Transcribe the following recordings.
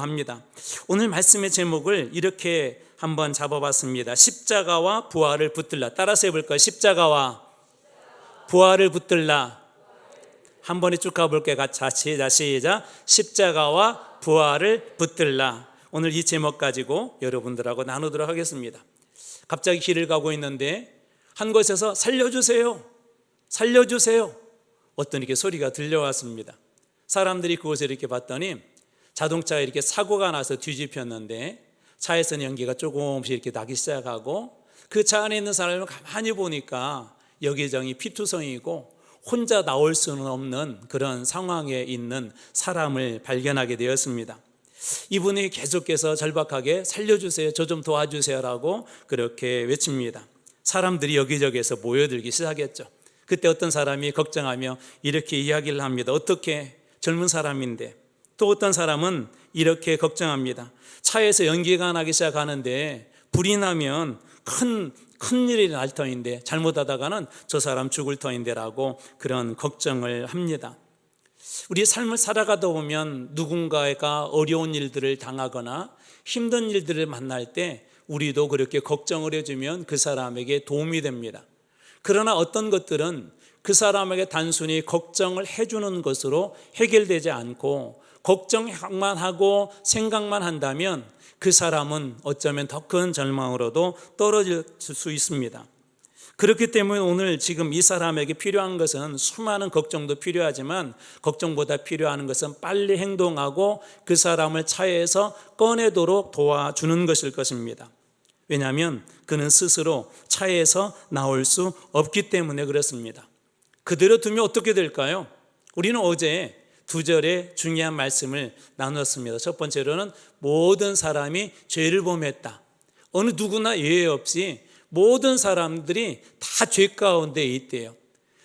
합니다. 오늘 말씀의 제목을 이렇게 한번 잡아봤습니다. 십자가와 부활을 붙들라. 따라서 해볼까요? 십자가와 부활을 붙들라. 한 번에 쭉 가볼게요. 같이 시작. 십자가와 부활을 붙들라. 오늘 이 제목 가지고 여러분들하고 나누도록 하겠습니다. 갑자기 길을 가고 있는데 한 곳에서 살려주세요, 살려주세요, 어떤 이렇게 소리가 들려왔습니다. 사람들이 그곳을 이렇게 봤더니 자동차가 이렇게 사고가 나서 뒤집혔는데 차에서는 연기가 조금씩 이렇게 나기 시작하고 그 차 안에 있는 사람을 가만히 보니까 여기저기 피투성이고 혼자 나올 수는 없는 그런 상황에 있는 사람을 발견하게 되었습니다. 이분이 계속해서 절박하게 살려주세요, 저 좀 도와주세요라고 그렇게 외칩니다. 사람들이 여기저기에서 모여들기 시작했죠. 그때 어떤 사람이 걱정하며 이렇게 이야기를 합니다. 어떻게 젊은 사람인데. 또 어떤 사람은 이렇게 걱정합니다. 차에서 연기가 나기 시작하는데 불이 나면 큰일이 날 터인데 잘못하다가는 저 사람 죽을 터인데라고 그런 걱정을 합니다. 우리 삶을 살아가다 보면 누군가가 어려운 일들을 당하거나 힘든 일들을 만날 때 우리도 그렇게 걱정을 해주면 그 사람에게 도움이 됩니다. 그러나 어떤 것들은 그 사람에게 단순히 걱정을 해주는 것으로 해결되지 않고 걱정만 하고 생각만 한다면 그 사람은 어쩌면 더 큰 절망으로도 떨어질 수 있습니다. 그렇기 때문에 오늘 지금 이 사람에게 필요한 것은 수많은 걱정도 필요하지만 걱정보다 필요한 것은 빨리 행동하고 그 사람을 차에서 꺼내도록 도와주는 것일 것입니다. 왜냐하면 그는 스스로 차에서 나올 수 없기 때문에 그렇습니다. 그대로 두면 어떻게 될까요? 우리는 어제 두 절의 중요한 말씀을 나눴습니다. 첫 번째로는 모든 사람이 죄를 범했다. 어느 누구나 예외 없이 모든 사람들이 다 죄 가운데 있대요.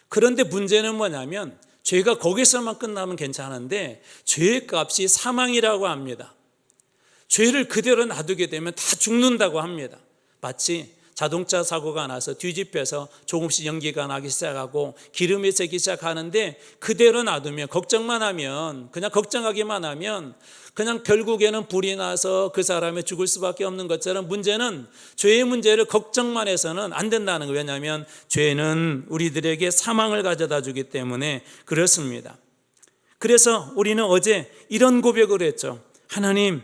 그런데 문제는 뭐냐면 죄가 거기서만 끝나면 괜찮은데 죄의 값이 사망이라고 합니다. 죄를 그대로 놔두게 되면 다 죽는다고 합니다. 마치 자동차 사고가 나서 뒤집혀서 조금씩 연기가 나기 시작하고 기름이 새기 시작하는데 그대로 놔두면 걱정만 하면 그냥 걱정하기만 하면 그냥 결국에는 불이 나서 그 사람이 죽을 수밖에 없는 것처럼 문제는 죄의 문제를 걱정만 해서는 안 된다는 거예요. 왜냐하면 죄는 우리들에게 사망을 가져다 주기 때문에 그렇습니다. 그래서 우리는 어제 이런 고백을 했죠. 하나님,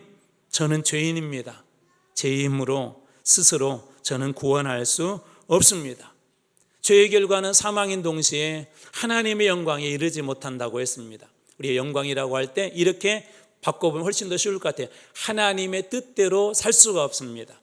저는 죄인입니다. 제 힘으로 스스로 저는 구원할 수 없습니다. 죄의 결과는 사망인 동시에 하나님의 영광에 이르지 못한다고 했습니다. 우리의 영광이라고 할 때 이렇게 바꿔보면 훨씬 더 쉬울 것 같아요. 하나님의 뜻대로 살 수가 없습니다.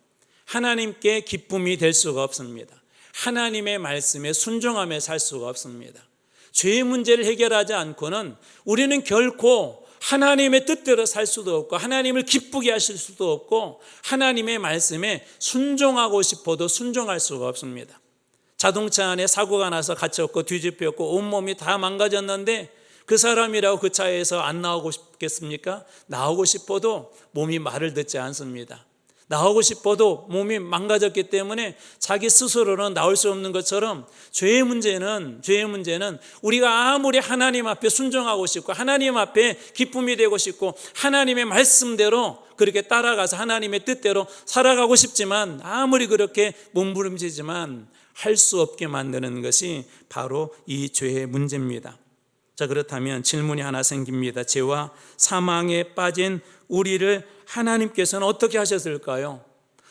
하나님께 기쁨이 될 수가 없습니다. 하나님의 말씀에 순종하며 살 수가 없습니다. 죄의 문제를 해결하지 않고는 우리는 결코 하나님의 뜻대로 살 수도 없고 하나님을 기쁘게 하실 수도 없고 하나님의 말씀에 순종하고 싶어도 순종할 수가 없습니다. 자동차 안에 사고가 나서 갇혔고 뒤집혔고 온몸이 다 망가졌는데 그 사람이라고 그 차에서 안 나오고 싶겠습니까? 나오고 싶어도 몸이 말을 듣지 않습니다. 나오고 싶어도 몸이 망가졌기 때문에 자기 스스로는 나올 수 없는 것처럼 죄의 문제는 우리가 아무리 하나님 앞에 순종하고 싶고 하나님 앞에 기쁨이 되고 싶고 하나님의 말씀대로 그렇게 따라가서 하나님의 뜻대로 살아가고 싶지만 아무리 그렇게 몸부림치지만 할 수 없게 만드는 것이 바로 이 죄의 문제입니다. 자, 그렇다면 질문이 하나 생깁니다. 죄와 사망에 빠진 우리를 하나님께서는 어떻게 하셨을까요?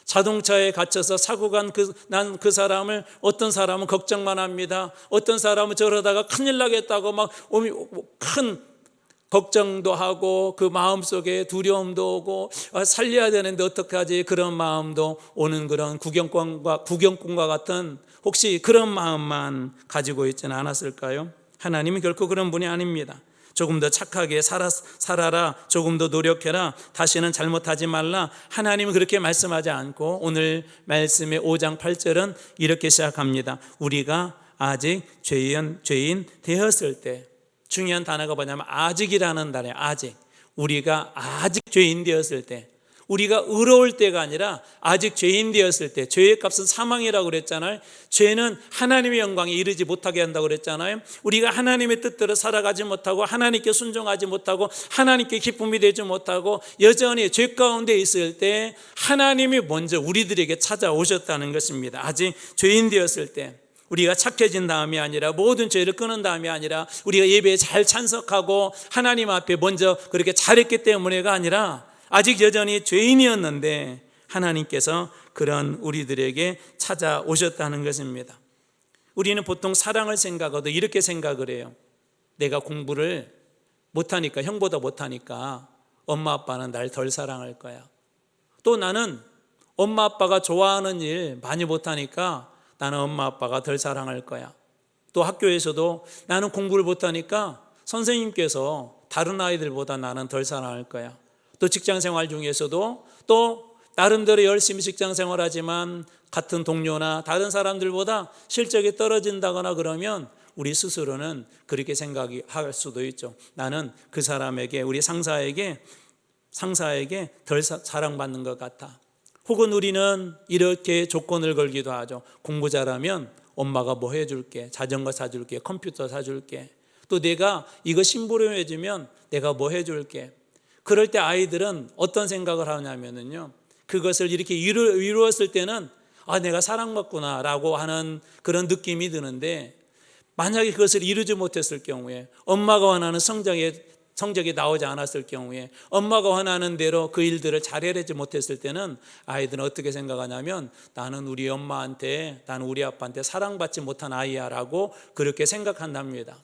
자동차에 갇혀서 사고가 난 그 사람을 어떤 사람은 걱정만 합니다. 어떤 사람은 저러다가 큰일 나겠다고 막 큰 걱정도 하고 그 마음속에 두려움도 오고 살려야 되는데 어떡하지 그런 마음도 오는 그런 구경꾼과 같은 혹시 그런 마음만 가지고 있지는 않았을까요? 하나님은 결코 그런 분이 아닙니다. 조금 더 착하게 살아라, 조금 더 노력해라, 다시는 잘못하지 말라, 하나님은 그렇게 말씀하지 않고 오늘 말씀의 5장 8절은 이렇게 시작합니다. 우리가 아직 죄인 되었을 때, 중요한 단어가 뭐냐면 아직이라는 단어예요. 아직. 우리가 아직 죄인 되었을 때, 우리가 의로울 때가 아니라 아직 죄인 되었을 때, 죄의 값은 사망이라고 그랬잖아요. 죄는 하나님의 영광에 이르지 못하게 한다고 그랬잖아요. 우리가 하나님의 뜻대로 살아가지 못하고 하나님께 순종하지 못하고 하나님께 기쁨이 되지 못하고 여전히 죄 가운데 있을 때 하나님이 먼저 우리들에게 찾아오셨다는 것입니다. 아직 죄인 되었을 때, 우리가 착해진 다음이 아니라, 모든 죄를 끊은 다음이 아니라, 우리가 예배에 잘 참석하고 하나님 앞에 먼저 그렇게 잘했기 때문에가 아니라 아직 여전히 죄인이었는데 하나님께서 그런 우리들에게 찾아오셨다는 것입니다. 우리는 보통 사랑을 생각하도 이렇게 생각을 해요. 내가 공부를 못하니까, 형보다 못하니까 엄마 아빠는 날 덜 사랑할 거야. 또 나는 엄마 아빠가 좋아하는 일 많이 못하니까 나는 엄마 아빠가 덜 사랑할 거야. 또 학교에서도 나는 공부를 못하니까 선생님께서 다른 아이들보다 나는 덜 사랑할 거야. 또 직장생활 중에서도 또 나름대로 열심히 직장생활하지만 같은 동료나 다른 사람들보다 실적이 떨어진다거나 그러면 우리 스스로는 그렇게 생각할 수도 있죠. 나는 그 사람에게, 우리 상사에게 덜 사랑받는 것 같아. 혹은 우리는 이렇게 조건을 걸기도 하죠. 공부 잘하면 엄마가 뭐 해줄게, 자전거 사줄게, 컴퓨터 사줄게. 또 내가 이거 심부름해주면 내가 뭐 해줄게. 그럴 때 아이들은 어떤 생각을 하냐면요, 그것을 이렇게 이루었을 때는 내가 사랑받구나 라고 하는 그런 느낌이 드는데, 만약에 그것을 이루지 못했을 경우에, 엄마가 원하는 성적이 나오지 않았을 경우에, 엄마가 원하는 대로 그 일들을 잘 해내지 못했을 때는 아이들은 어떻게 생각하냐면, 나는 우리 엄마한테, 나는 우리 아빠한테 사랑받지 못한 아이야 라고 그렇게 생각한답니다.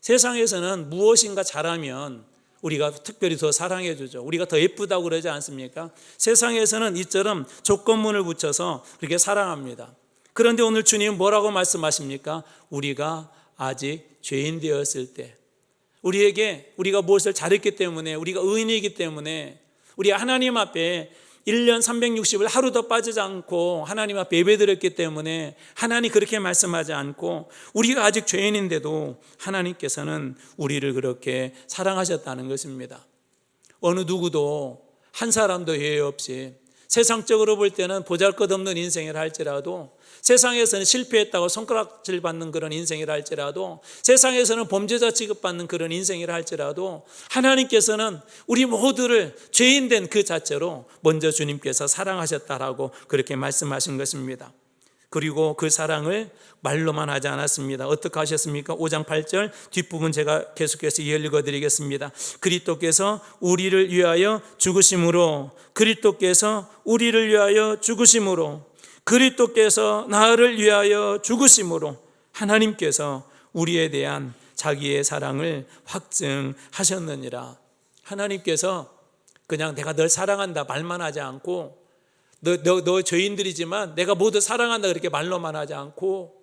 세상에서는 무엇인가 잘하면 우리가 특별히 더 사랑해 주죠. 우리가 더 예쁘다고 그러지 않습니까? 세상에서는 이처럼 조건문을 붙여서 그렇게 사랑합니다. 그런데 오늘 주님은 뭐라고 말씀하십니까? 우리가 아직 죄인 되었을 때, 우리가 무엇을 잘했기 때문에, 우리가 의인이기 때문에, 우리 하나님 앞에 1년 360을 하루도 빠지지 않고 하나님 앞에 예배드렸기 때문에 하나님 그렇게 말씀하지 않고, 우리가 아직 죄인인데도 하나님께서는 우리를 그렇게 사랑하셨다는 것입니다. 어느 누구도, 한 사람도 예외 없이, 세상적으로 볼 때는 보잘것없는 인생이라 할지라도, 세상에서는 실패했다고 손가락질 받는 그런 인생이라 할지라도, 세상에서는 범죄자 취급받는 그런 인생이라 할지라도, 하나님께서는 우리 모두를 죄인 된 그 자체로 먼저 주님께서 사랑하셨다라고 그렇게 말씀하신 것입니다. 그리고 그 사랑을 말로만 하지 않았습니다. 어떻게 하셨습니까? 5장 8절 뒷부분 제가 계속해서 읽어드리겠습니다. 그리스도께서 우리를 위하여 죽으심으로, 그리스도께서 우리를 위하여 죽으심으로, 그리스도께서 나를 위하여 죽으심으로 하나님께서 우리에 대한 자기의 사랑을 확증하셨느니라. 하나님께서 그냥 내가 널 사랑한다 말만 하지 않고, 너 죄인들이지만 내가 모두 사랑한다 그렇게 말로만 하지 않고,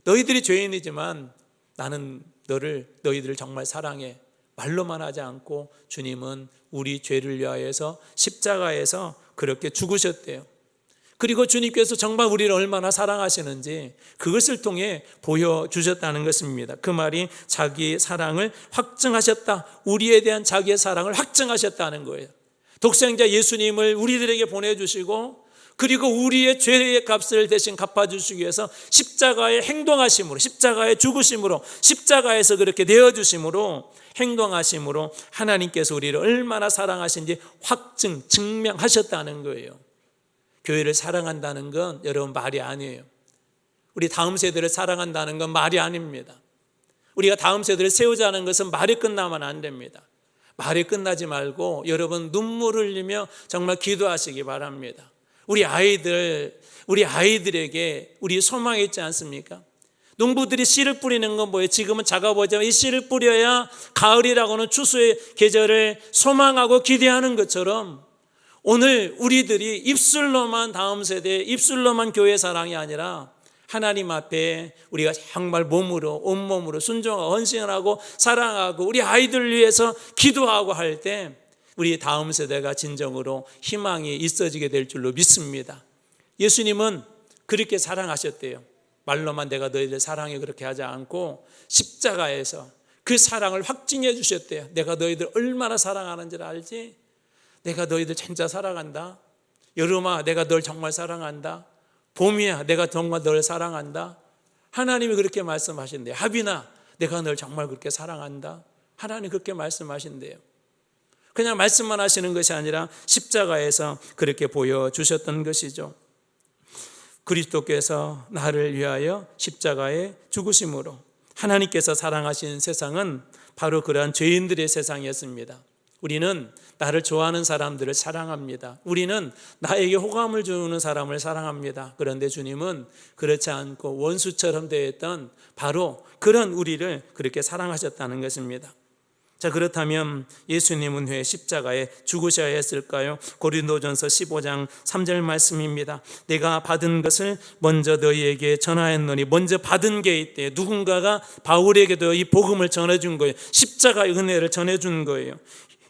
너희들이 죄인이지만 나는 너희들을 정말 사랑해 말로만 하지 않고, 주님은 우리 죄를 위하여서 십자가에서 그렇게 죽으셨대요. 그리고 주님께서 정말 우리를 얼마나 사랑하시는지 그것을 통해 보여주셨다는 것입니다. 그 말이 자기의 사랑을 확증하셨다, 우리에 대한 자기의 사랑을 확증하셨다는 거예요. 독생자 예수님을 우리들에게 보내주시고, 그리고 우리의 죄의 값을 대신 갚아주시기 위해서 십자가에 행동하심으로, 십자가에 죽으심으로, 십자가에서 그렇게 내어주심으로, 행동하심으로 하나님께서 우리를 얼마나 사랑하신지 증명하셨다는 거예요. 교회를 사랑한다는 건 여러분 말이 아니에요. 우리 다음 세대를 사랑한다는 건 말이 아닙니다. 우리가 다음 세대를 세우자는 것은 말이 끝나면 안 됩니다. 말이 끝나지 말고 여러분 눈물을 흘리며 정말 기도하시기 바랍니다. 우리 아이들에게 우리 소망이 있지 않습니까? 농부들이 씨를 뿌리는 건 뭐예요? 지금은 작아보지만 이 씨를 뿌려야 가을이라고는 추수의 계절을 소망하고 기대하는 것처럼, 오늘 우리들이 입술로만 다음 세대, 입술로만 교회 사랑이 아니라 하나님 앞에 우리가 정말 몸으로, 온몸으로 순종하고 헌신을 하고 사랑하고 우리 아이들 위해서 기도하고 할 때 우리 다음 세대가 진정으로 희망이 있어지게 될 줄로 믿습니다. 예수님은 그렇게 사랑하셨대요. 말로만 내가 너희들 사랑해 그렇게 하지 않고 십자가에서 그 사랑을 확증해 주셨대요. 내가 너희들 얼마나 사랑하는지를 알지? 내가 너희들 진짜 사랑한다. 여름아, 내가 널 정말 사랑한다. 봄이야, 내가 정말 널 사랑한다. 하나님이 그렇게 말씀하신대요. 하빈아, 내가 널 정말 그렇게 사랑한다. 하나님 그렇게 말씀하신대요. 그냥 말씀만 하시는 것이 아니라 십자가에서 그렇게 보여주셨던 것이죠. 그리스도께서 나를 위하여 십자가에 죽으심으로 하나님께서 사랑하신 세상은 바로 그러한 죄인들의 세상이었습니다. 우리는 나를 좋아하는 사람들을 사랑합니다. 우리는 나에게 호감을 주는 사람을 사랑합니다. 그런데 주님은 그렇지 않고 원수처럼 대했던 바로 그런 우리를 그렇게 사랑하셨다는 것입니다. 자, 그렇다면 예수님은 왜 십자가에 죽으셔야 했을까요? 고린도전서 15장 3절 말씀입니다. 내가 받은 것을 먼저 너희에게 전하였노니, 먼저 받은 게 있대요. 누군가가 바울에게도 이 복음을 전해준 거예요. 십자가의 은혜를 전해준 거예요.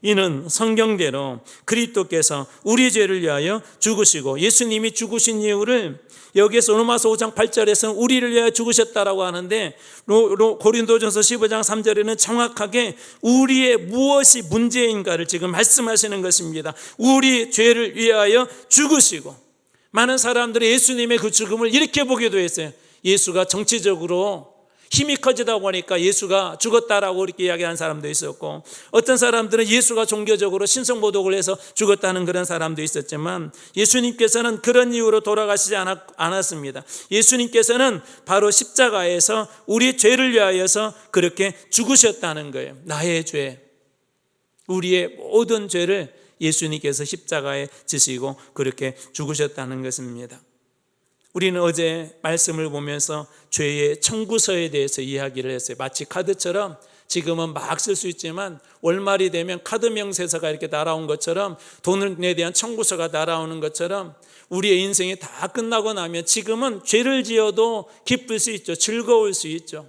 이는 성경대로 그리스도께서 우리 죄를 위하여 죽으시고, 예수님이 죽으신 이유를 여기에서 로마서 5장 8절에서 우리를 위하여 죽으셨다라고 하는데, 고린도전서 15장 3절에는 정확하게 우리의 무엇이 문제인가를 지금 말씀하시는 것입니다. 우리 죄를 위하여 죽으시고, 많은 사람들이 예수님의 그 죽음을 이렇게 보기도 했어요. 예수가 정치적으로 힘이 커지다 보니까 예수가 죽었다라고 이렇게 이야기하는 사람도 있었고, 어떤 사람들은 예수가 종교적으로 신성모독을 해서 죽었다는 그런 사람도 있었지만, 예수님께서는 그런 이유로 돌아가시지 않았습니다. 예수님께서는 바로 십자가에서 우리 죄를 위하여서 그렇게 죽으셨다는 거예요. 나의 죄, 우리의 모든 죄를 예수님께서 십자가에 지시고 그렇게 죽으셨다는 것입니다. 우리는 어제 말씀을 보면서 죄의 청구서에 대해서 이야기를 했어요. 마치 카드처럼 지금은 막 쓸 수 있지만 월말이 되면 카드 명세서가 이렇게 날아온 것처럼, 돈에 대한 청구서가 날아오는 것처럼 우리의 인생이 다 끝나고 나면 지금은 죄를 지어도 기쁠 수 있죠. 즐거울 수 있죠.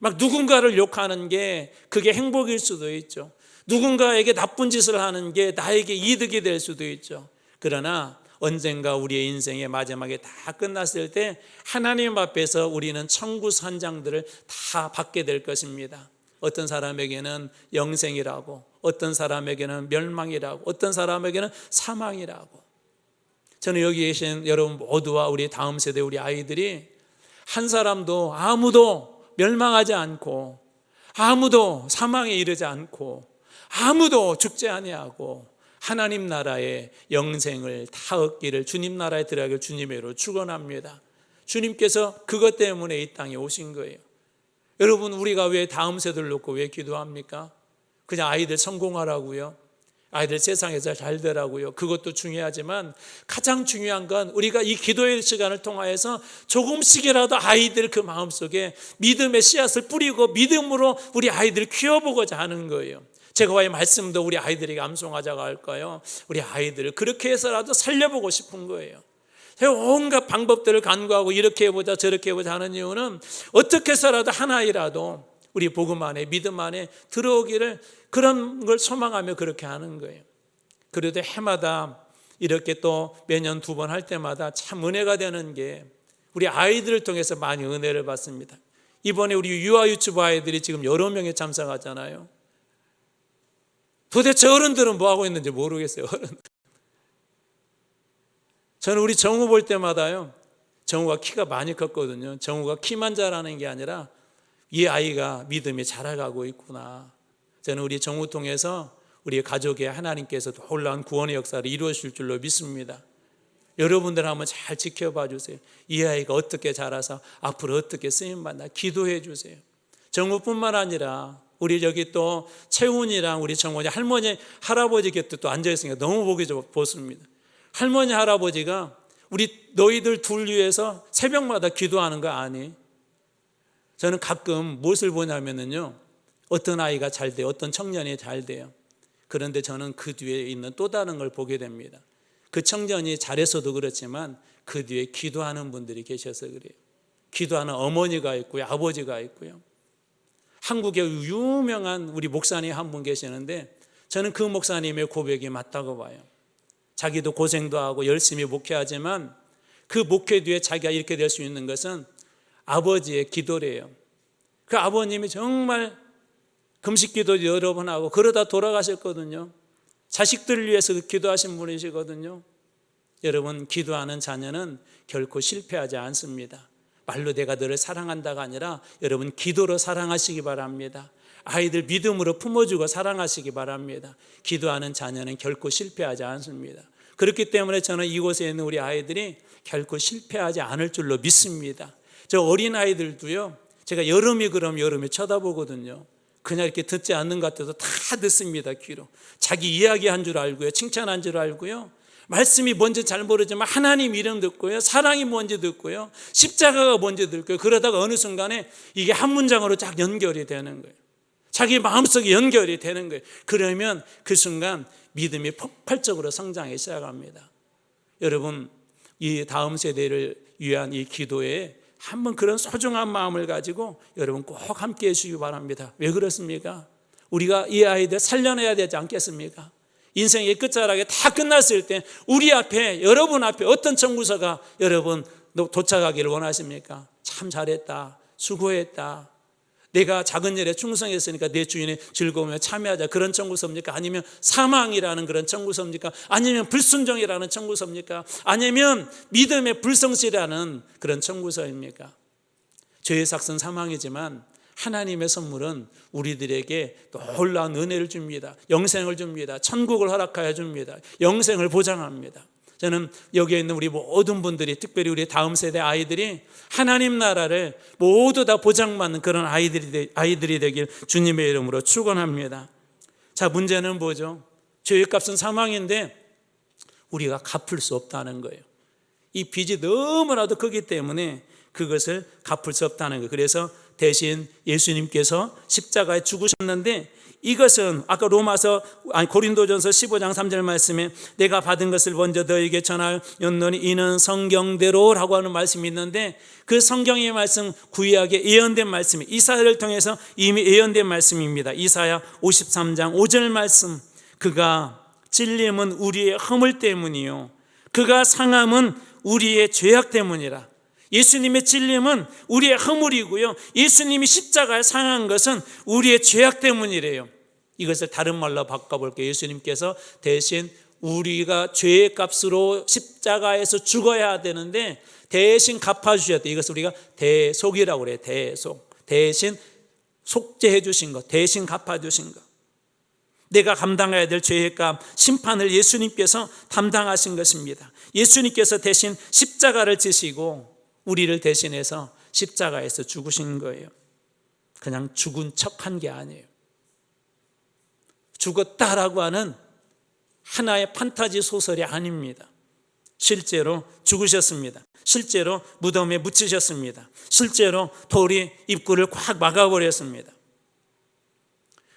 막 누군가를 욕하는 게 그게 행복일 수도 있죠. 누군가에게 나쁜 짓을 하는 게 나에게 이득이 될 수도 있죠. 그러나 언젠가 우리의 인생의 마지막에 다 끝났을 때 하나님 앞에서 우리는 청구서 한 장들을 다 받게 될 것입니다. 어떤 사람에게는 영생이라고, 어떤 사람에게는 멸망이라고, 어떤 사람에게는 사망이라고. 저는 여기 계신 여러분 모두와 우리 다음 세대 우리 아이들이 한 사람도 아무도 멸망하지 않고, 아무도 사망에 이르지 않고, 아무도 죽지 아니하고 하나님 나라의 영생을 다 얻기를, 주님 나라에 들어가길 주님으로 축원합니다. 주님께서 그것 때문에 이 땅에 오신 거예요. 여러분, 우리가 왜 다음 세대를 놓고 왜 기도합니까? 그냥 아이들 성공하라고요? 아이들 세상에서 잘 되라고요? 그것도 중요하지만 가장 중요한 건 우리가 이 기도의 시간을 통하여서 조금씩이라도 아이들 그 마음속에 믿음의 씨앗을 뿌리고 믿음으로 우리 아이들을 키워보고자 하는 거예요. 제가와의 말씀도 우리 아이들에게 암송하자고 할까요? 우리 아이들을 그렇게 해서라도 살려보고 싶은 거예요. 제가 온갖 방법들을 간구하고 이렇게 해보자 저렇게 해보자 하는 이유는 어떻게 해서라도 하나이라도 우리 복음 안에, 믿음 안에 들어오기를, 그런 걸 소망하며 그렇게 하는 거예요. 그래도 해마다 이렇게 또 매년 2번 할 때마다 참 은혜가 되는 게 우리 아이들을 통해서 많이 은혜를 받습니다. 이번에 우리 유아 유치부 아이들이 지금 여러 명이 참석하잖아요. 도대체 어른들은 뭐 하고 있는지 모르겠어요. 저는 우리 정우 볼 때마다요, 정우가 키가 많이 컸거든요. 정우가 키만 자라는 게 아니라 이 아이가 믿음이 자라가고 있구나. 저는 우리 정우 통해서 우리 가족의 하나님께서 놀라운 구원의 역사를 이루어질 줄로 믿습니다. 여러분들 한번 잘 지켜봐 주세요. 이 아이가 어떻게 자라서 앞으로 어떻게 쓰임받나 기도해 주세요. 정우뿐만 아니라 우리 여기 또 채훈이랑 우리 정원이 할머니 할아버지 곁에 또 앉아있으니까 너무 보기 좋습니다. 할머니 할아버지가 우리 너희들 둘 위해서 새벽마다 기도하는 거 아니? 저는 가끔 무엇을 보냐면요, 어떤 아이가 잘 돼요, 어떤 청년이 잘 돼요. 그런데 저는 그 뒤에 있는 또 다른 걸 보게 됩니다. 그 청년이 잘해서도 그렇지만 그 뒤에 기도하는 분들이 계셔서 그래요. 기도하는 어머니가 있고요, 아버지가 있고요. 한국에 유명한 우리 목사님 한 분 계시는데 저는 그 목사님의 고백이 맞다고 봐요. 자기도 고생도 하고 열심히 목회하지만 그 목회 뒤에 자기가 이렇게 될 수 있는 것은 아버지의 기도래요. 그 아버님이 정말 금식 기도 여러 번 하고 그러다 돌아가셨거든요. 자식들을 위해서 기도하신 분이시거든요. 여러분, 기도하는 자녀는 결코 실패하지 않습니다. 말로 내가 너를 사랑한다가 아니라 여러분 기도로 사랑하시기 바랍니다. 아이들 믿음으로 품어주고 사랑하시기 바랍니다. 기도하는 자녀는 결코 실패하지 않습니다. 그렇기 때문에 저는 이곳에 있는 우리 아이들이 결코 실패하지 않을 줄로 믿습니다. 저 어린 아이들도요, 제가 여름이 그럼 여름에 쳐다보거든요. 그냥 이렇게 듣지 않는 것 같아도 다 듣습니다. 귀로. 자기 이야기한 줄 알고요, 칭찬한 줄 알고요, 말씀이 뭔지 잘 모르지만 하나님 이름 듣고요, 사랑이 뭔지 듣고요, 십자가가 뭔지 듣고요. 그러다가 어느 순간에 이게 한 문장으로 쫙 연결이 되는 거예요. 자기 마음속에 연결이 되는 거예요. 그러면 그 순간 믿음이 폭발적으로 성장하기 시작합니다. 여러분, 이 다음 세대를 위한 이 기도에 한번 그런 소중한 마음을 가지고 여러분 꼭 함께 해주시기 바랍니다. 왜 그렇습니까? 우리가 이 아이들 살려내야 되지 않겠습니까? 인생의 끝자락에 다 끝났을 때 우리 앞에, 여러분 앞에 어떤 청구서가 여러분 도착하기를 원하십니까? 참 잘했다, 수고했다, 내가 작은 일에 충성했으니까 내 주인의 즐거움에 참여하자, 그런 청구서입니까? 아니면 사망이라는 그런 청구서입니까? 아니면 불순종이라는 청구서입니까? 아니면 믿음의 불성실이라는 그런 청구서입니까? 죄의 삭은 사망이지만 하나님의 선물은 우리들에게 놀라운 은혜를 줍니다. 영생을 줍니다. 천국을 허락하여 줍니다. 영생을 보장합니다. 저는 여기에 있는 우리 모든 분들이, 특별히 우리 다음 세대 아이들이 하나님 나라를 모두 다 보장받는 그런 아이들이 되길 주님의 이름으로 축원합니다. 자, 문제는 뭐죠? 죄의 값은 사망인데 우리가 갚을 수 없다는 거예요. 이 빚이 너무나도 크기 때문에 그것을 갚을 수 없다는 거예요. 그래서 대신 예수님께서 십자가에 죽으셨는데, 이것은 아까 고린도전서 15장 3절 말씀에 내가 받은 것을 먼저 너에게 전하였노니 이는 성경대로라고 하는 말씀이 있는데, 그 성경의 말씀, 구약의 예언된 말씀이 이사야를 통해서 이미 예언된 말씀입니다. 이사야 53장 5절 말씀, 그가 찔림은 우리의 허물 때문이요 그가 상함은 우리의 죄악 때문이라. 예수님의 찔림은 우리의 허물이고요, 예수님이 십자가에 상한 것은 우리의 죄악 때문이래요. 이것을 다른 말로 바꿔볼게요. 예수님께서 대신 우리가 죄의 값으로 십자가에서 죽어야 되는데 대신 갚아주셨다. 이것을 우리가 대속이라고 그래요. 대속. 대신 속죄해 주신 것, 대신 갚아주신 것. 내가 감당해야 될 죄의 값, 심판을 예수님께서 담당하신 것입니다. 예수님께서 대신 십자가를 지시고 우리를 대신해서 십자가에서 죽으신 거예요. 그냥 죽은 척한 게 아니에요. 죽었다라고 하는 하나의 판타지 소설이 아닙니다. 실제로 죽으셨습니다. 실제로 무덤에 묻히셨습니다. 실제로 돌이 입구를 꽉 막아버렸습니다.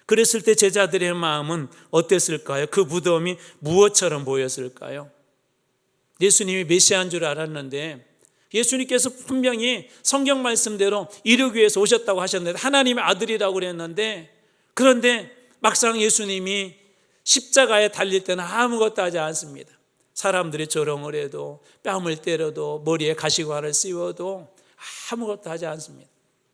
그랬을 때 제자들의 마음은 어땠을까요? 그 무덤이 무엇처럼 보였을까요? 예수님이 메시아인 줄 알았는데, 예수님께서 분명히 성경 말씀대로 이루기 위해서 오셨다고 하셨는데, 하나님의 아들이라고 그랬는데, 그런데 막상 예수님이 십자가에 달릴 때는 아무것도 하지 않습니다. 사람들이 조롱을 해도, 뺨을 때려도, 머리에 가시관을 씌워도 아무것도 하지 않습니다.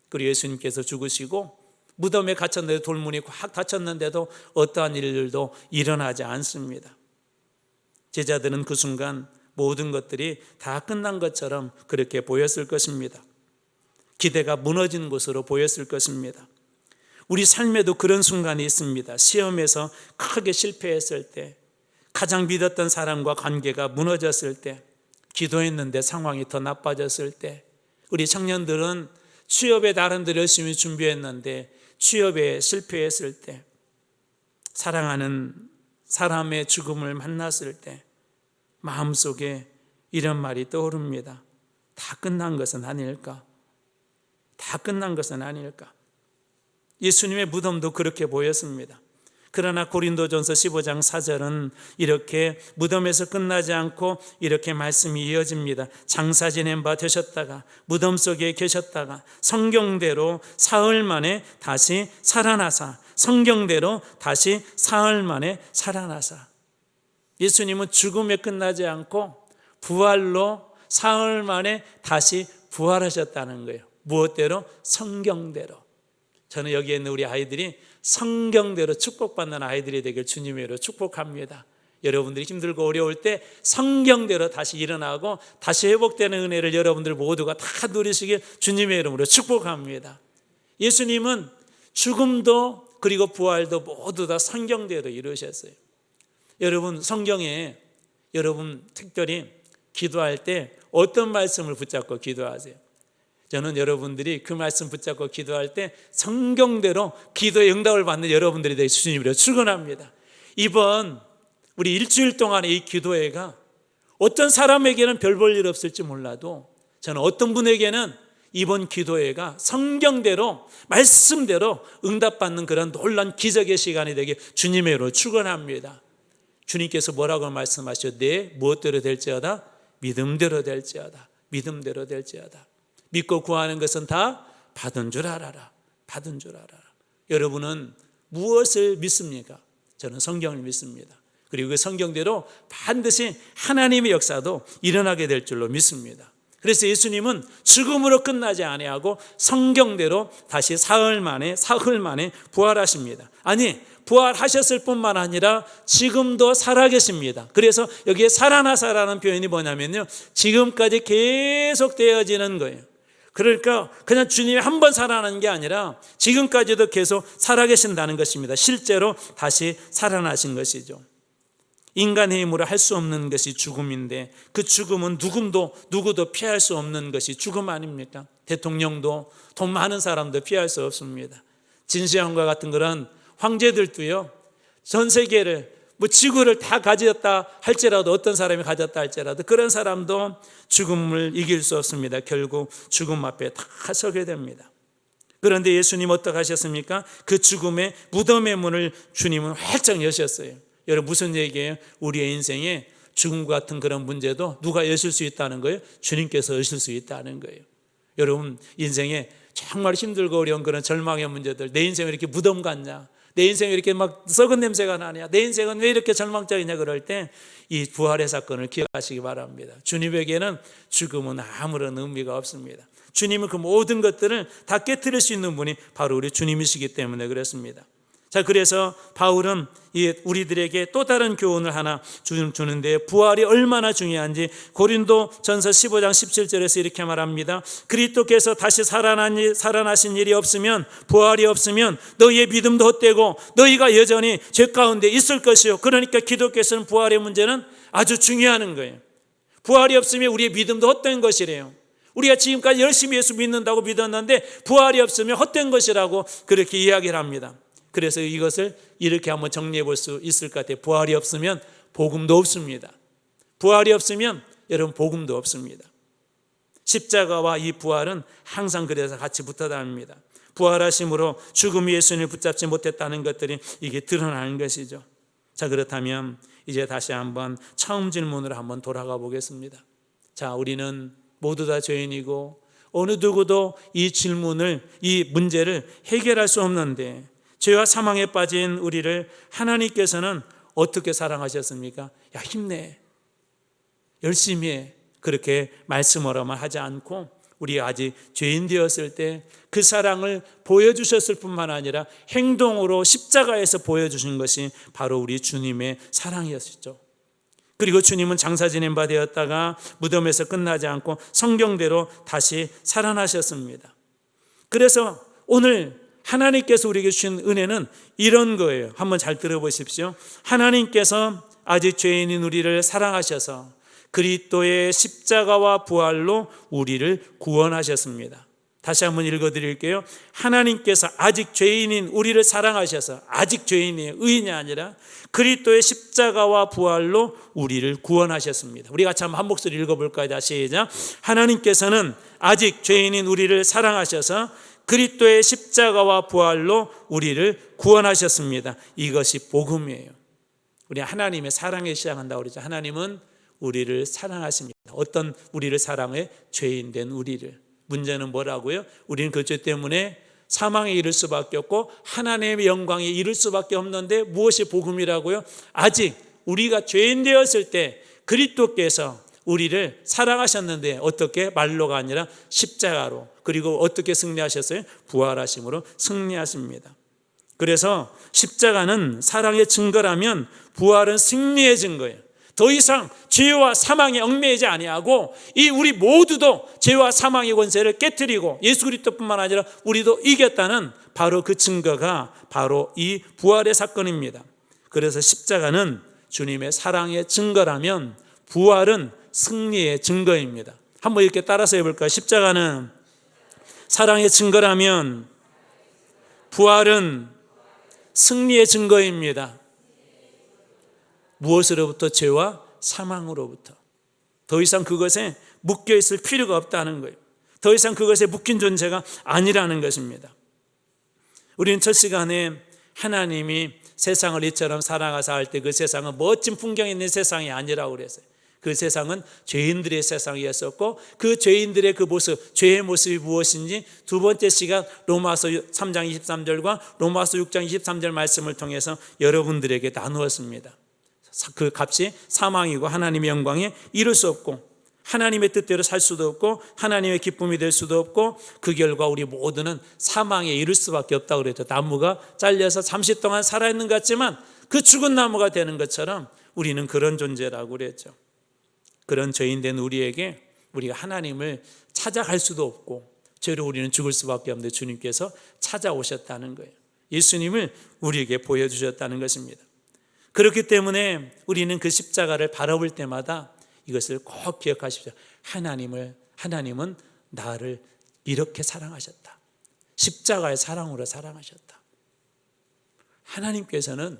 그리고 예수님께서 죽으시고 무덤에 갇혔는데도, 돌문이 꽉 닫혔는데도 어떠한 일들도 일어나지 않습니다. 제자들은 그 순간 모든 것들이 다 끝난 것처럼 그렇게 보였을 것입니다. 기대가 무너진 것으로 보였을 것입니다. 우리 삶에도 그런 순간이 있습니다. 시험에서 크게 실패했을 때, 가장 믿었던 사람과 관계가 무너졌을 때, 기도했는데 상황이 더 나빠졌을 때, 우리 청년들은 취업에 나름대로 열심히 준비했는데 취업에 실패했을 때, 사랑하는 사람의 죽음을 만났을 때 마음속에 이런 말이 떠오릅니다. 다 끝난 것은 아닐까? 다 끝난 것은 아닐까? 예수님의 무덤도 그렇게 보였습니다. 그러나 고린도전서 15장 4절은 이렇게 무덤에서 끝나지 않고 이렇게 말씀이 이어집니다. 장사 지낸 바 되셨다가 무덤 속에 계셨다가 성경대로 사흘 만에 다시 살아나사, 성경대로 다시 사흘 만에 살아나사. 예수님은 죽음에 끝나지 않고 부활로 사흘 만에 다시 부활하셨다는 거예요. 무엇대로? 성경대로. 저는 여기에 있는 우리 아이들이 성경대로 축복받는 아이들이 되길 주님의 이름으로 축복합니다. 여러분들이 힘들고 어려울 때 성경대로 다시 일어나고 다시 회복되는 은혜를 여러분들 모두가 다 누리시길 주님의 이름으로 축복합니다. 예수님은 죽음도 그리고 부활도 모두 다 성경대로 이루셨어요. 여러분 성경에 여러분 특별히 기도할 때 어떤 말씀을 붙잡고 기도하세요? 저는 여러분들이 그 말씀 붙잡고 기도할 때 성경대로 기도의 응답을 받는 여러분들이 되길 주님으로 축원합니다. 이번 우리 일주일 동안의 이 기도회가 어떤 사람에게는 별 볼 일 없을지 몰라도 저는 어떤 분에게는 이번 기도회가 성경대로 말씀대로 응답받는 그런 놀라운 기적의 시간이 되게 주님의 이름으로 축원합니다. 주님께서 뭐라고 말씀하셨죠? 내 무엇대로 될지어다 믿음대로 될지어다. 믿음대로 될지어다. 믿고 구하는 것은 다 받은 줄 알아라. 받은 줄 알아라. 여러분은 무엇을 믿습니까? 저는 성경을 믿습니다. 그리고 그 성경대로 반드시 하나님의 역사도 일어나게 될 줄로 믿습니다. 그래서 예수님은 죽음으로 끝나지 아니하고 성경대로 다시 사흘 만에 부활하십니다. 아니 부활하셨을 뿐만 아니라 지금도 살아계십니다. 그래서 여기에 살아나사라는 표현이 뭐냐면요, 지금까지 계속 되어지는 거예요. 그러니까 그냥 주님이 한 번 살아나는 게 아니라 지금까지도 계속 살아계신다는 것입니다. 실제로 다시 살아나신 것이죠. 인간의 힘으로 할 수 없는 것이 죽음인데 그 죽음은 누구도 피할 수 없는 것이 죽음 아닙니까? 대통령도 돈 많은 사람도 피할 수 없습니다. 진시황과 같은 그런 황제들도요, 전 세계를 지구를 다 가졌다 할지라도, 어떤 사람이 가졌다 할지라도 그런 사람도 죽음을 이길 수 없습니다. 결국 죽음 앞에 다 서게 됩니다. 그런데 예수님 어떻게 하셨습니까? 그 죽음의 무덤의 문을 주님은 활짝 여셨어요. 여러분 무슨 얘기예요? 우리의 인생에 죽음 같은 그런 문제도 누가 여실 수 있다는 거예요? 주님께서 여실 수 있다는 거예요. 여러분 인생에 정말 힘들고 어려운 그런 절망의 문제들, 내 인생이 이렇게 무덤 같냐, 내 인생이 이렇게 막 썩은 냄새가 나냐, 내 인생은 왜 이렇게 절망적이냐, 그럴 때 이 부활의 사건을 기억하시기 바랍니다. 주님에게는 죽음은 아무런 의미가 없습니다. 주님은 그 모든 것들을 다 깨트릴 수 있는 분이 바로 우리 주님이시기 때문에 그렇습니다. 자, 그래서 바울은 우리들에게 또 다른 교훈을 하나 주는데, 부활이 얼마나 중요한지 고린도전서 15장 17절에서 이렇게 말합니다. 그리스도께서 다시 살아나신 일이 없으면, 부활이 없으면 너희의 믿음도 헛되고 너희가 여전히 죄 가운데 있을 것이요. 그러니까 기독교에서는 부활의 문제는 아주 중요한 거예요. 부활이 없으면 우리의 믿음도 헛된 것이래요. 우리가 지금까지 열심히 예수 믿는다고 믿었는데 부활이 없으면 헛된 것이라고 그렇게 이야기를 합니다. 그래서 이것을 이렇게 한번 정리해 볼 수 있을 것 같아요. 부활이 없으면 복음도 없습니다. 부활이 없으면 여러분 복음도 없습니다. 십자가와 이 부활은 항상 그래서 같이 붙어 다닙니다. 부활하심으로 죽음이 예수님을 붙잡지 못했다는 것들이 이게 드러나는 것이죠. 자, 그렇다면 이제 다시 한번 처음 질문으로 한번 돌아가 보겠습니다. 자, 우리는 모두 다 죄인이고 어느 누구도 이 문제를 해결할 수 없는데, 죄와 사망에 빠진 우리를 하나님께서는 어떻게 사랑하셨습니까? 야, 힘내, 열심히 해, 그렇게 말씀으로만 하지 않고 우리가 아직 죄인 되었을 때 그 사랑을 보여주셨을 뿐만 아니라 행동으로 십자가에서 보여주신 것이 바로 우리 주님의 사랑이었죠. 그리고 주님은 장사 지낸 바 되었다가 무덤에서 끝나지 않고 성경대로 다시 살아나셨습니다. 그래서 오늘 하나님께서 우리에게 주신 은혜는 이런 거예요. 한번 잘 들어보십시오. 하나님께서 아직 죄인인 우리를 사랑하셔서 그리스도의 십자가와 부활로 우리를 구원하셨습니다. 다시 한번 읽어드릴게요. 하나님께서 아직 죄인인 우리를 사랑하셔서, 아직 죄인이에요, 의인이 아니라 그리스도의 십자가와 부활로 우리를 구원하셨습니다. 우리 같이 한번 한 목소리 읽어볼까요? 다시 시작. 하나님께서는 아직 죄인인 우리를 사랑하셔서 그리스도의 십자가와 부활로 우리를 구원하셨습니다. 이것이 복음이에요. 우리 하나님의 사랑에 시작한다고 그러죠. 하나님은 우리를 사랑하십니다. 어떤 우리를 사랑해? 죄인된 우리를. 문제는 뭐라고요? 우리는 그 죄 때문에 사망에 이를 수밖에 없고 하나님의 영광에 이를 수밖에 없는데, 무엇이 복음이라고요? 아직 우리가 죄인 되었을 때 그리스도께서 우리를 사랑하셨는데 어떻게? 말로가 아니라 십자가로. 그리고 어떻게 승리하셨어요? 부활하심으로 승리하십니다. 그래서 십자가는 사랑의 증거라면 부활은 승리의 증거예요. 더 이상 죄와 사망에 얽매이지 아니하고 이 우리 모두도 죄와 사망의 권세를 깨뜨리고 예수 그리스도뿐만 아니라 우리도 이겼다는 바로 그 증거가 바로 이 부활의 사건입니다. 그래서 십자가는 주님의 사랑의 증거라면 부활은 승리의 증거입니다. 한번 이렇게 따라서 해볼까요? 십자가는 사랑의 증거라면 부활은 승리의 증거입니다. 무엇으로부터? 죄와 사망으로부터. 더 이상 그것에 묶여 있을 필요가 없다는 거예요. 더 이상 그것에 묶인 존재가 아니라는 것입니다. 우리는 첫 시간에 하나님이 세상을 이처럼 사랑하사 할 때 그 세상은 멋진 풍경이 있는 세상이 아니라고 그랬어요. 그 세상은 죄인들의 세상이었었고 그 죄인들의 그 모습, 죄의 모습이 무엇인지 두 번째 시간 로마서 3장 23절과 로마서 6장 23절 말씀을 통해서 여러분들에게 나누었습니다. 그 값이 사망이고 하나님의 영광에 이룰 수 없고 하나님의 뜻대로 살 수도 없고 하나님의 기쁨이 될 수도 없고 그 결과 우리 모두는 사망에 이를 수밖에 없다고 그랬죠. 나무가 잘려서 잠시 동안 살아있는 것 같지만 그 죽은 나무가 되는 것처럼 우리는 그런 존재라고 그랬죠. 그런 죄인된 우리에게 우리가 하나님을 찾아갈 수도 없고 죄로 우리는 죽을 수밖에 없는데 주님께서 찾아오셨다는 거예요. 예수님을 우리에게 보여주셨다는 것입니다. 그렇기 때문에 우리는 그 십자가를 바라볼 때마다 이것을 꼭 기억하십시오. 하나님은 나를 이렇게 사랑하셨다. 십자가의 사랑으로 사랑하셨다. 하나님께서는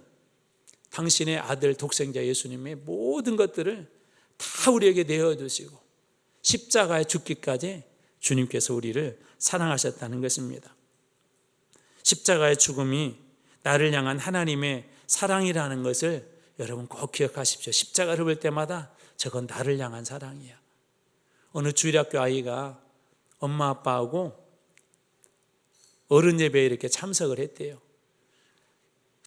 당신의 아들 독생자 예수님의 모든 것들을 다 우리에게 내어두시고 십자가에 죽기까지 주님께서 우리를 사랑하셨다는 것입니다. 십자가의 죽음이 나를 향한 하나님의 사랑이라는 것을 여러분 꼭 기억하십시오. 십자가를 볼 때마다 저건 나를 향한 사랑이야. 어느 주일학교 아이가 엄마 아빠하고 어른 예배에 이렇게 참석을 했대요.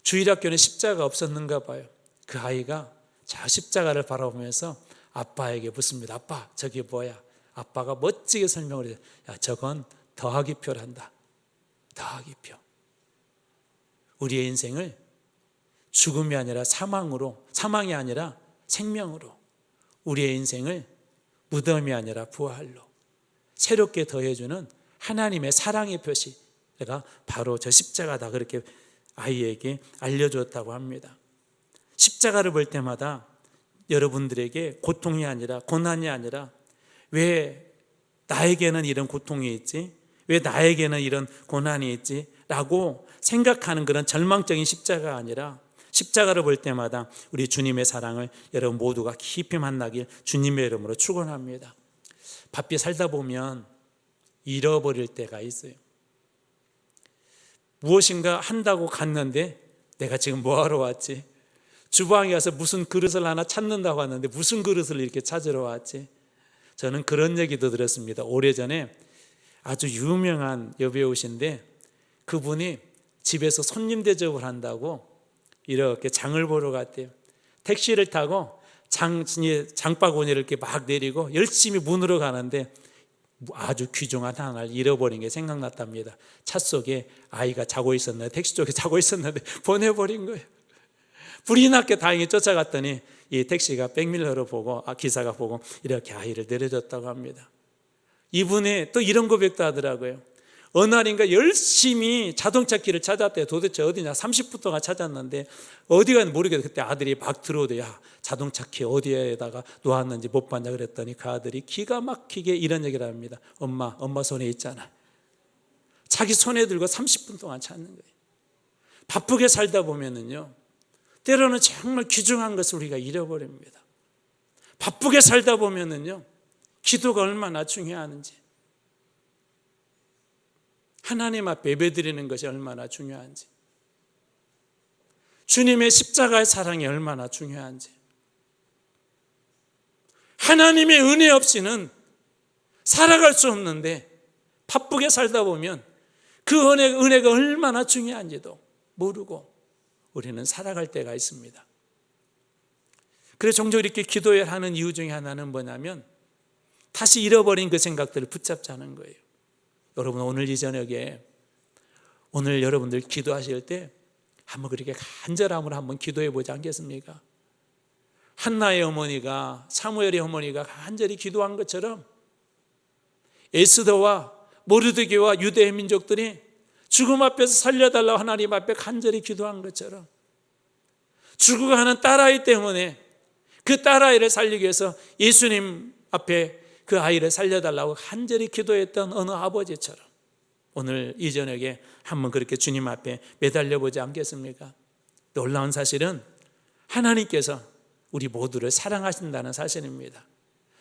주일학교는 십자가가 없었는가 봐요. 그 아이가 저 십자가를 바라보면서 아빠에게 묻습니다. 아빠, 저게 뭐야? 아빠가 멋지게 설명을 해요. 야, 저건 더하기표란다. 더하기표. 우리의 인생을 죽음이 아니라 사망이 아니라 생명으로, 우리의 인생을 무덤이 아니라 부활로 새롭게 더해주는 하나님의 사랑의 표시가 바로 저 십자가다, 그렇게 아이에게 알려주었다고 합니다. 십자가를 볼 때마다 여러분들에게 고통이 아니라, 고난이 아니라, 왜 나에게는 이런 고통이 있지? 왜 나에게는 이런 고난이 있지? 라고 생각하는 그런 절망적인 십자가가 아니라, 십자가를 볼 때마다 우리 주님의 사랑을 여러분 모두가 깊이 만나길 주님의 이름으로 축원합니다. 바삐 살다 보면 잃어버릴 때가 있어요. 무엇인가 한다고 갔는데 내가 지금 뭐하러 왔지? 주방에 가서 무슨 그릇을 하나 찾는다고 왔는데 무슨 그릇을 이렇게 찾으러 왔지? 저는 그런 얘기도 들었습니다. 오래전에 아주 유명한 여배우신데 그분이 집에서 손님 대접을 한다고 이렇게 장을 보러 갔대요. 택시를 타고 장바구니를 이렇게 막 내리고 열심히 문으로 가는데 아주 귀중한 하나를 잃어버린 게 생각났답니다. 차 속에 아이가 자고 있었는데, 택시 쪽에 자고 있었는데 보내버린 거예요. 불이 났게 다행히 쫓아갔더니 이 택시가 백밀러로 보고, 기사가 보고 이렇게 아이를 내려줬다고 합니다. 이분이 또 이런 고백도 하더라고요. 어느 날인가 열심히 자동차 키를 찾았대요. 도대체 어디냐 30분 동안 찾았는데 어디가 모르겠어요. 그때 아들이 막 들어오대요. 야, 자동차 키 어디에다가 놓았는지 못 봤냐 그랬더니 그 아들이 기가 막히게 이런 얘기를 합니다. 엄마 손에 있잖아. 자기 손에 들고 30분 동안 찾는 거예요. 바쁘게 살다 보면은요, 때로는 정말 귀중한 것을 우리가 잃어버립니다. 바쁘게 살다 보면은요, 기도가 얼마나 중요한지, 하나님 앞에 예배드리는 것이 얼마나 중요한지, 주님의 십자가의 사랑이 얼마나 중요한지, 하나님의 은혜 없이는 살아갈 수 없는데 바쁘게 살다 보면 그 은혜가 얼마나 중요한지도 모르고 우리는 살아갈 때가 있습니다. 그래서 종종 이렇게 기도해야 하는 이유 중에 하나는 뭐냐면 다시 잃어버린 그 생각들을 붙잡자는 거예요. 여러분 오늘 이 저녁에 오늘 여러분들 기도하실 때 한번 그렇게 간절함으로 한번 기도해 보지 않겠습니까? 한나의 어머니가 사무엘의 어머니가 간절히 기도한 것처럼 에스더와 모르드게와 유대의 민족들이 죽음 앞에서 살려달라고 하나님 앞에 간절히 기도한 것처럼 죽어가는 딸아이 때문에 그 딸아이를 살리기 위해서 예수님 앞에 그 아이를 살려달라고 간절히 기도했던 어느 아버지처럼 오늘 이 저녁에 한번 그렇게 주님 앞에 매달려 보지 않겠습니까? 놀라운 사실은 하나님께서 우리 모두를 사랑하신다는 사실입니다.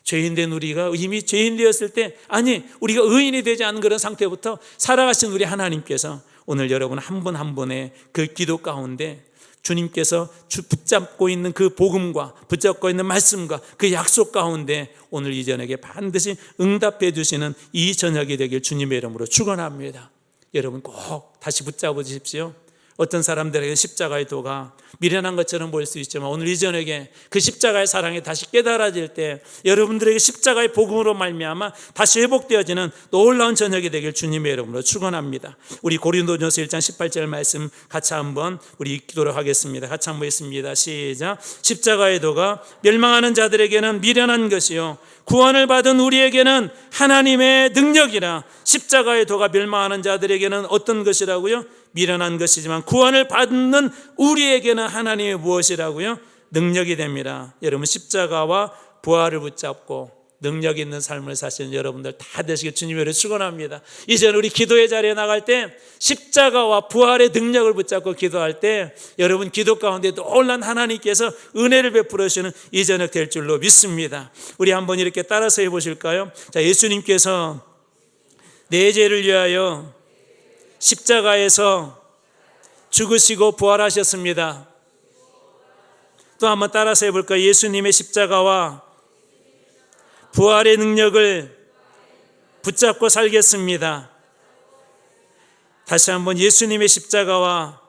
죄인된 우리가 이미 죄인 되었을 때, 아니 우리가 의인이 되지 않은 그런 상태부터 살아가신 우리 하나님께서 오늘 여러분 한 분 한 분의 그 기도 가운데 주님께서 붙잡고 있는 그 복음과 붙잡고 있는 말씀과 그 약속 가운데 오늘 이 저녁에 반드시 응답해 주시는 이 저녁이 되길 주님의 이름으로 축원합니다. 여러분 꼭 다시 붙잡아 주십시오. 어떤 사람들에게 십자가의 도가 미련한 것처럼 보일 수 있지만 오늘 이 저녁에 그 십자가의 사랑이 다시 깨달아질 때 여러분들에게 십자가의 복음으로 말미암아 다시 회복되어지는 놀라운 저녁이 되길 주님의 이름으로 축원합니다. 우리 고린도전서 1장 18절 말씀 같이 한번 우리 기도를 하겠습니다. 같이 한번 읽습니다. 시작. 십자가의 도가 멸망하는 자들에게는 미련한 것이요 구원을 받은 우리에게는 하나님의 능력이라. 십자가의 도가 멸망하는 자들에게는 어떤 것이라고요? 미련한 것이지만 구원을 받는 우리에게는 하나님의 무엇이라고요? 능력이 됩니다. 여러분 십자가와 부활을 붙잡고 능력 있는 삶을 사시는 여러분들 다 되시길 주님으로 축원합니다. 이제 우리 기도의 자리에 나갈 때 십자가와 부활의 능력을 붙잡고 기도할 때 여러분 기도 가운데 놀란 하나님께서 은혜를 베풀어 주시는 이 저녁 될 줄로 믿습니다. 우리 한번 이렇게 따라서 해보실까요? 자, 예수님께서 내 죄를 위하여 십자가에서 죽으시고 부활하셨습니다. 또 한번 따라서 해볼까요? 예수님의 십자가와 부활의 능력을 붙잡고 살겠습니다. 다시 한번 예수님의 십자가와